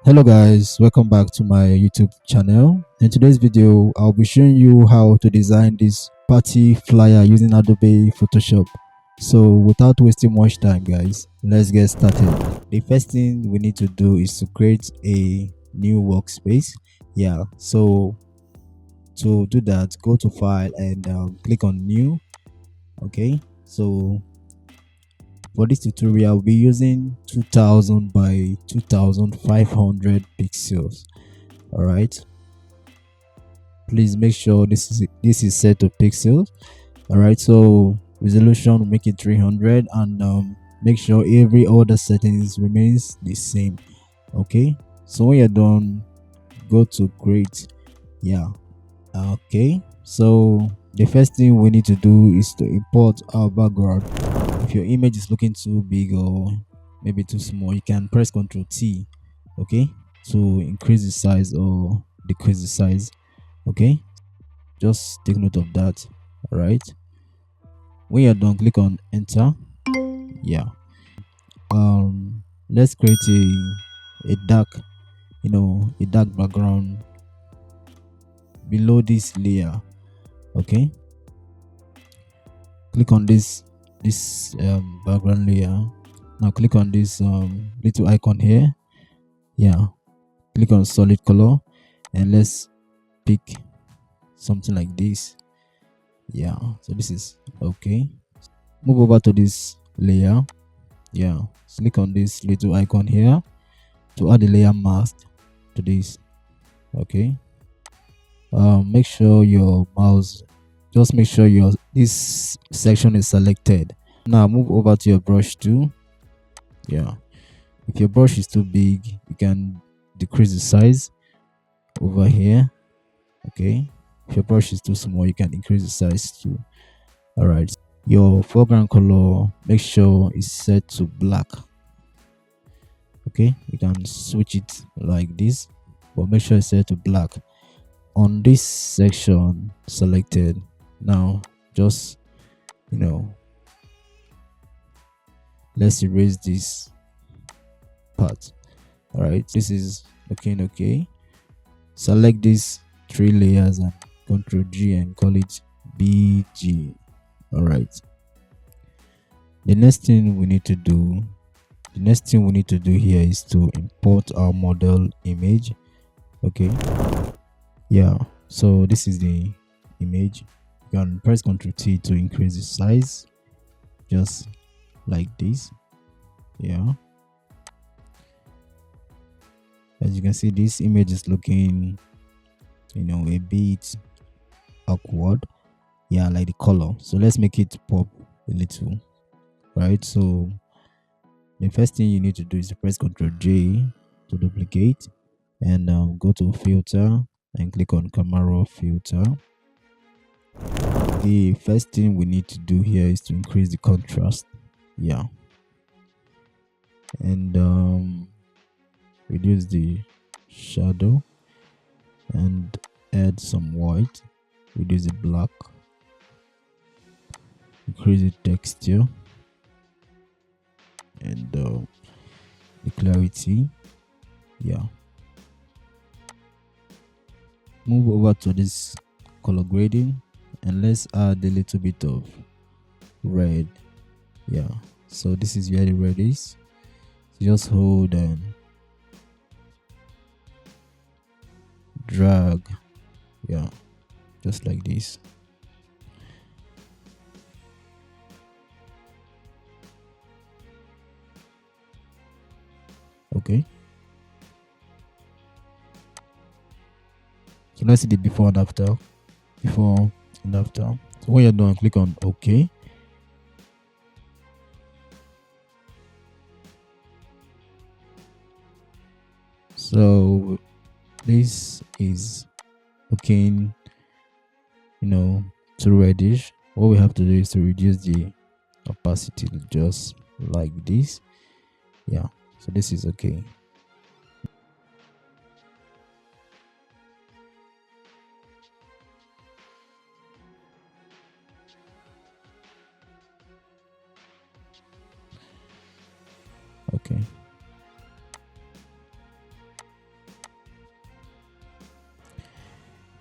Hello guys, welcome back to my YouTube channel. In today's video I'll be showing you how to design this party flyer using Adobe Photoshop. So without wasting much time guys, let's get started. The first thing we need to do is to create a new workspace. So to do that, go to file and click on new. Okay, so for this tutorial, we'll be using 2000 by 2500 pixels. All right, please make sure this is set to pixels. All right, so resolution will make it 300 and make sure every other settings remains the same. Okay, so when you're done, go to create. Okay, so the first thing we need to do is to import our background. If your image is looking too big or maybe too small, you can press Ctrl T, okay, to increase the size or decrease the size. Okay, just take note of that. All right, when you're done, click on enter. Yeah, let's create a dark, a dark background below this layer. Okay, click on this background layer. Now click on this little icon here. Yeah, click on solid color and let's pick something like this. Yeah, so this is okay. Move over to this layer. Yeah, click on this little icon here to add a layer mask to this. Okay, make sure your mouse, just make sure your this section is selected. Now move over to your brush tool. Yeah, if your brush is too big, you can decrease the size over here. Okay, if your brush is too small, you can increase the size too. All right, your foreground color, make sure it's set to black. Okay, you can switch it like this, but make sure it's set to black. On this section selected, now just let's erase this part. All right, this is looking okay. Select these three layers and Ctrl G and call it BG. All right, the next thing we need to do here is to import our model image. Okay, yeah, so this is the image. You can press Ctrl T to increase the size, just like this. Yeah, as you can see, this image is looking a bit awkward. Yeah, like the color, so let's make it pop a little. Right, so the first thing you need to do is to press Ctrl J to duplicate and go to filter and click on camera filter. The first thing we need to do here is to increase the contrast. Yeah, and reduce the shadow and add some white, reduce the black, increase the texture and the clarity. Yeah, move over to this color grading and let's add a little bit of red. Yeah, so this is where the red is. Just hold and drag. Yeah, just like this. Okay, so let's see the before and after. So when you're done, click on OK. So this is looking too reddish. What we have to do is to reduce the opacity just like this. Yeah, so this is okay. Okay,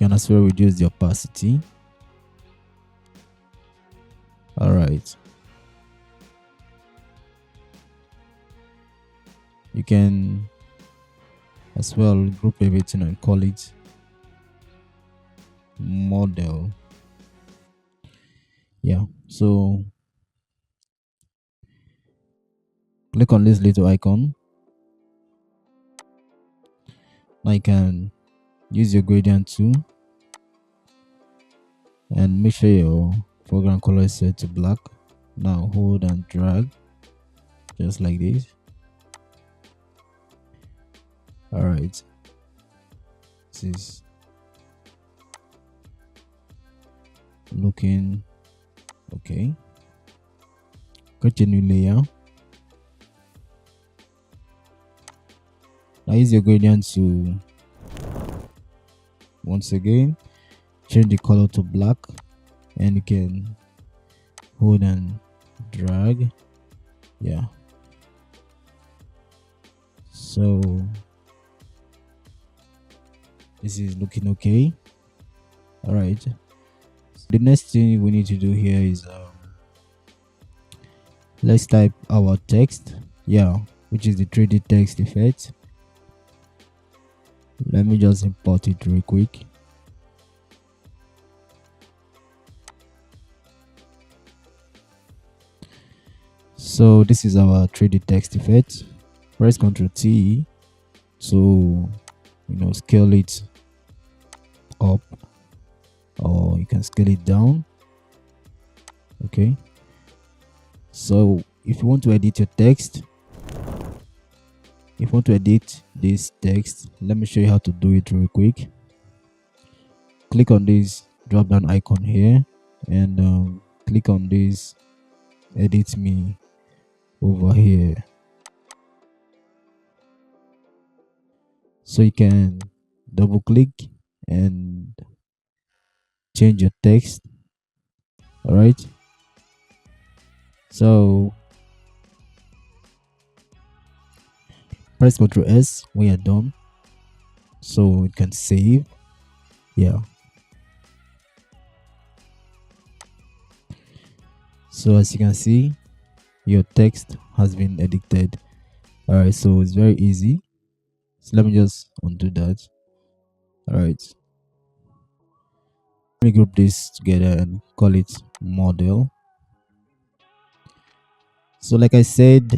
can as well reduce the opacity. All right, you can as well group everything and call it model. Yeah, so click on this little icon. Now you can use your gradient tool and make sure your foreground color is set to black. Now hold and drag just like this. All right, this is looking okay. Continue layer. Now use your gradient to once again change the color to black, and you can hold and drag. Yeah, so this is looking okay. All right, the next thing we need to do here is let's type our text, yeah, which is the 3D text effect. Let me just import it real quick. So this is our 3D text effect. Press Ctrl T to scale it up, or you can scale it down. Okay, so if you want to edit your text, if you want to edit this text, let me show you how to do it real quick. Click on this drop down icon here and click on this edit me over here, so you can double click and change your text. All right, so press Ctrl S when you're done, so you can save. Yeah, so as you can see, your text has been edited. All right, so it's very easy. So let me just undo that. All right, let me group this together and call it model. So like I said,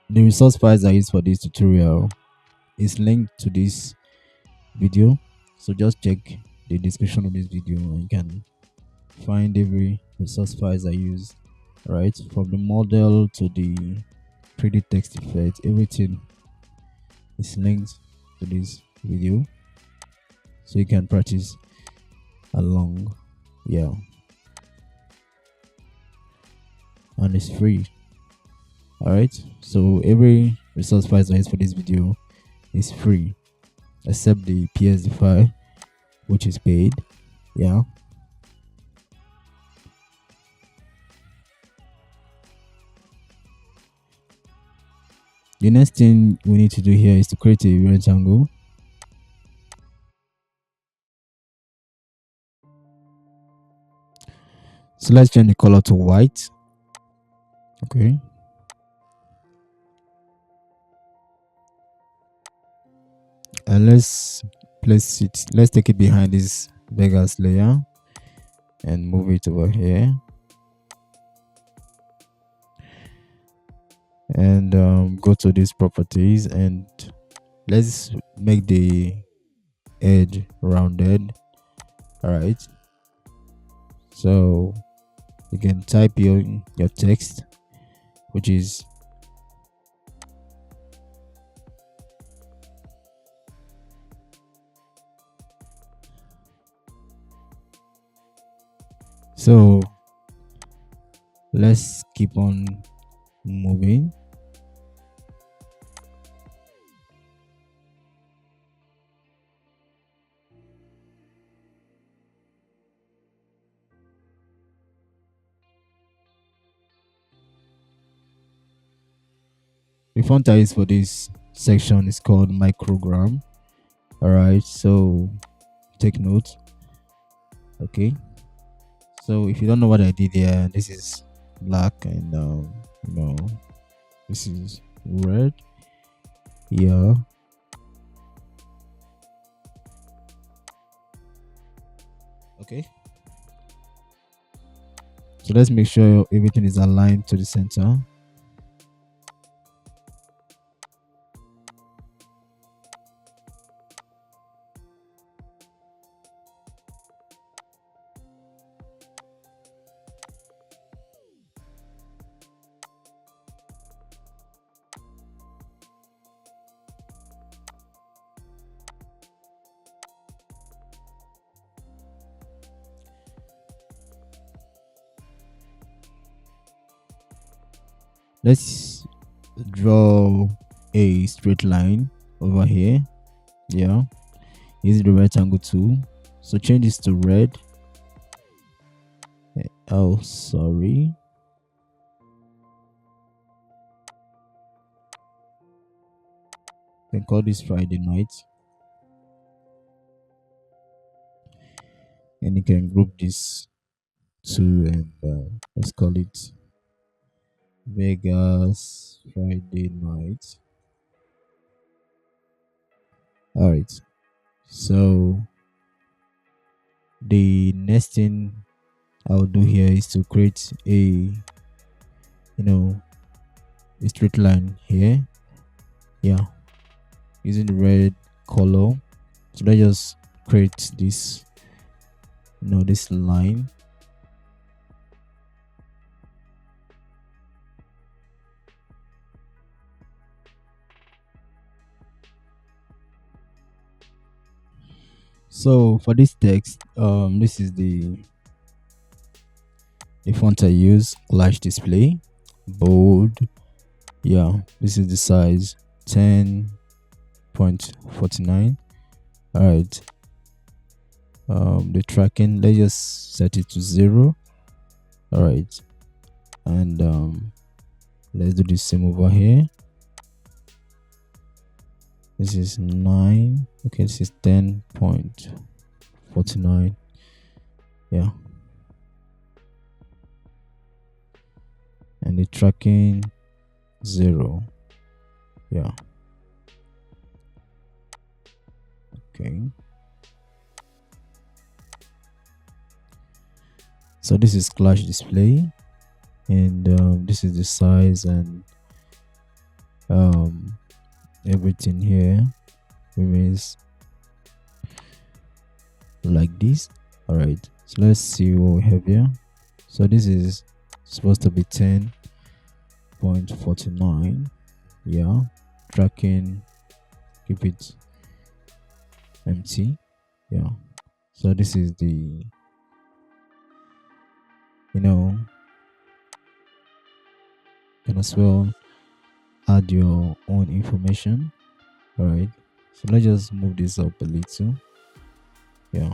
the resource files I used for this tutorial is linked to this video, so just check the description of this video and you can find every resource files I used. Right, from the model to the 3D text effect, everything is linked to this video, so you can practice along. Yeah, and it's free. All right, so every resource files I use for this video is free except the PSD file, which is paid. Yeah, the next thing we need to do here is to create a rectangle. So let's change the color to white. Okay, and let's place it, let's take it behind this Vegas layer and move it over here, and go to these properties and let's make the edge rounded. All right, so you can type your text, which is so let's keep on moving. The font I use for this section is called microgram. All right, so take note. Okay, so if you don't know what I did here, this is black, and this is red. Yeah. Okay, so let's make sure everything is aligned to the center. Let's draw a straight line over here. Yeah, use the rectangle tool. So change this to red. Oh, sorry. Can call this Friday night, and you can group this two, and let's call it Vegas Friday night. All right, so the next thing I'll do here is to create a a straight line here. Yeah, using the red color. So let's just create this this line. So for this text, this is the font I use, Clash Display, bold. Yeah, this is the size 10.49. All right. The tracking, let's just set it to 0. All right, and let's do the same over here. This is 9. Okay, this is 10.49. Yeah, and the tracking 0. Yeah. Okay, so this is Clash Display, and this is the size, and everything here remains like this. All right, so let's see what we have here. So this is supposed to be 10.49. Yeah, tracking, keep it empty. Yeah, so this is the can as well add your own information. All right, so let's just move this up a little. Yeah,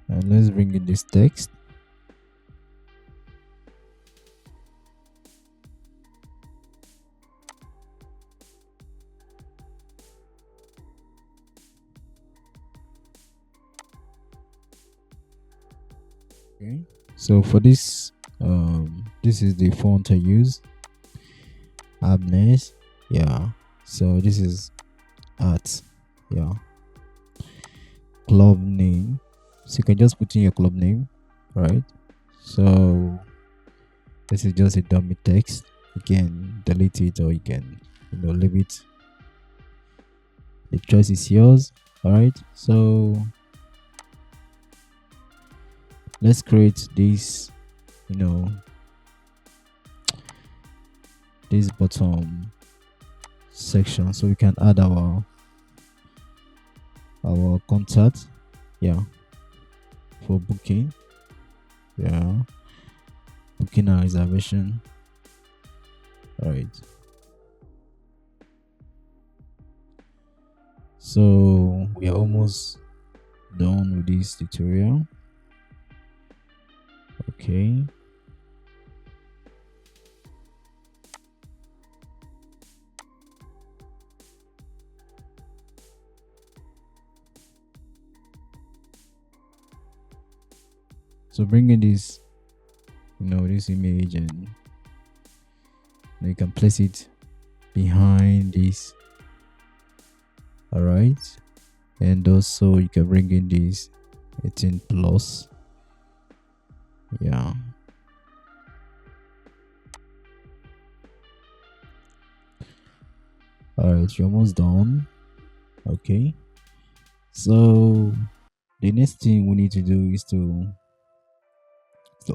and let's bring in this text. Okay, so for this this is the font I use, Abnes. Yeah, so this is at club name, so you can just put in your club name. Right, so this is just a dummy text. You can delete it, or you can leave it. The choice is yours. All right, so let's create this this bottom section, so we can add our contact. Yeah, for booking. Yeah, booking a reservation. All right, So we are almost done with this tutorial. Okay. So bring in this, this image, and you can place it behind this. All right. And also you can bring in this 18 plus. Yeah. All right, you're almost done. Okay. So the next thing we need to do is to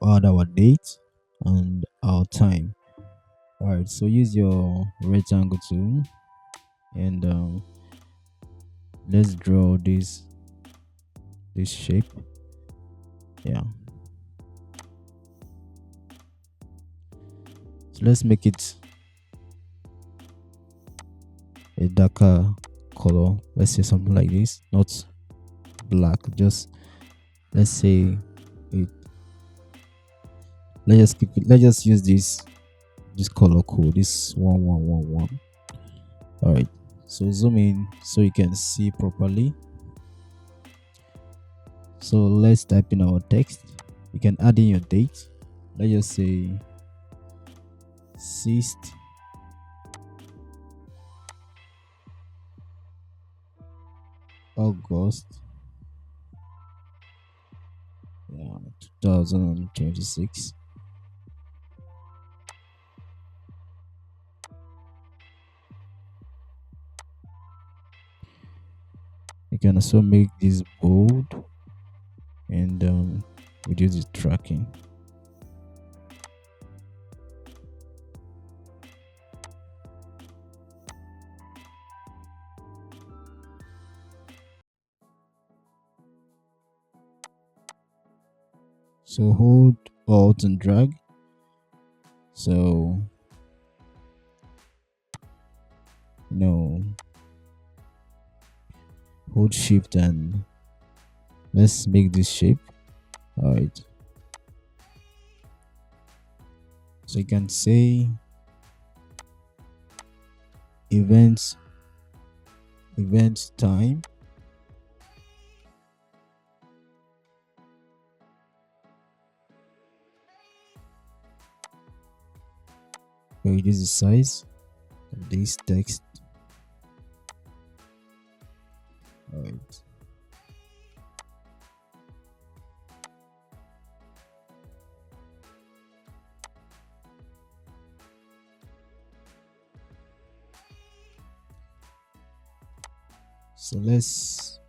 add our date and our time. All right, so use your rectangle tool, and let's draw this shape. Yeah, so let's make it a darker color. Let's say something like this, not black, just let's say it. Let's just use this color code, this 1111. All right, so zoom in so you can see properly. So let's type in our text. You can add in your date. Let's just say 6th August 2026. You can also make this bold and reduce the tracking. So hold Alt and drag. So hold Shift and let's make this shape. All right. So you can say event time. Reduce the size of this text. All right. So let's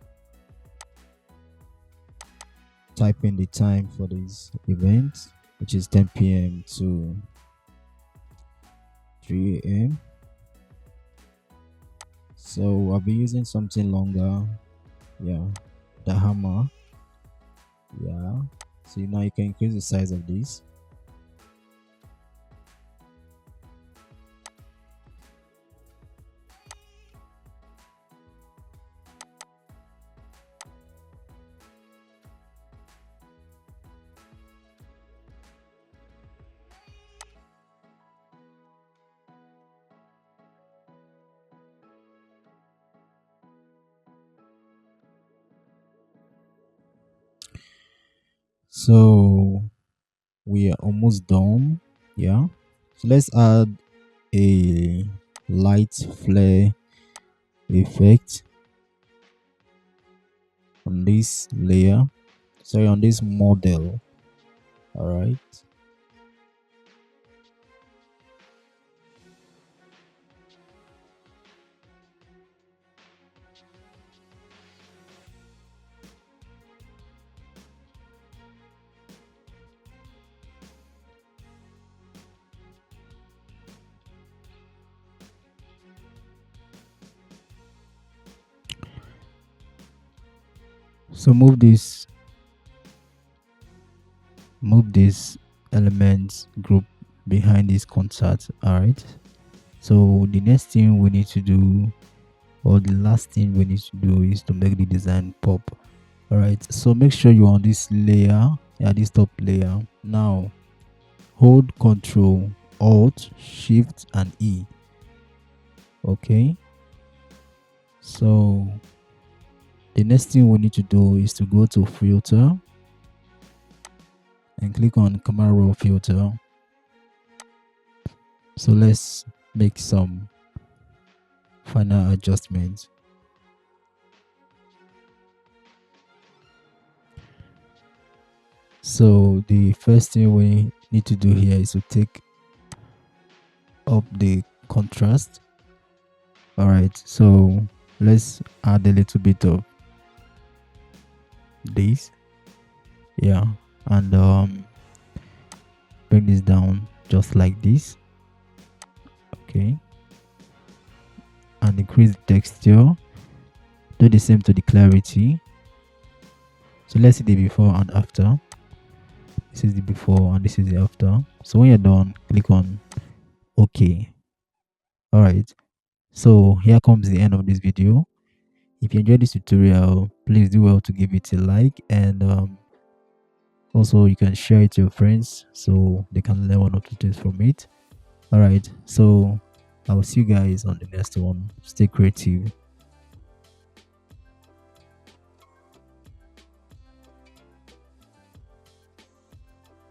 type in the time for this event, which is 10 p.m. to 3 a.m. So I'll be using something longer. Yeah, the hammer. Yeah, so now you can increase the size of this. So we are almost done. Yeah, so let's add a light flare effect on this layer, sorry, on this model. All right. So move this elements group behind this contact. All right, so the next thing we need to do or the last thing we need to do is to make the design pop. All right, so make sure you're on this layer, yeah, this top layer. Now hold Control Alt Shift and E. Okay, so the next thing we need to do is to go to Filter and click on Camera Raw Filter. So let's make some final adjustments. So the first thing we need to do here is to take up the contrast. All right, so let's add a little bit of this, yeah, and bring this down just like this. Okay, and increase the texture. Do the same to the clarity. So let's see the before and after. This is the before and this is the after. So when you're done, click on OK. All right, so here comes the end of this video. If you enjoyed this tutorial, please do well to give it a like, and also you can share it to your friends so they can learn one or two things from it. All right, so I'll see you guys on the next one. Stay creative.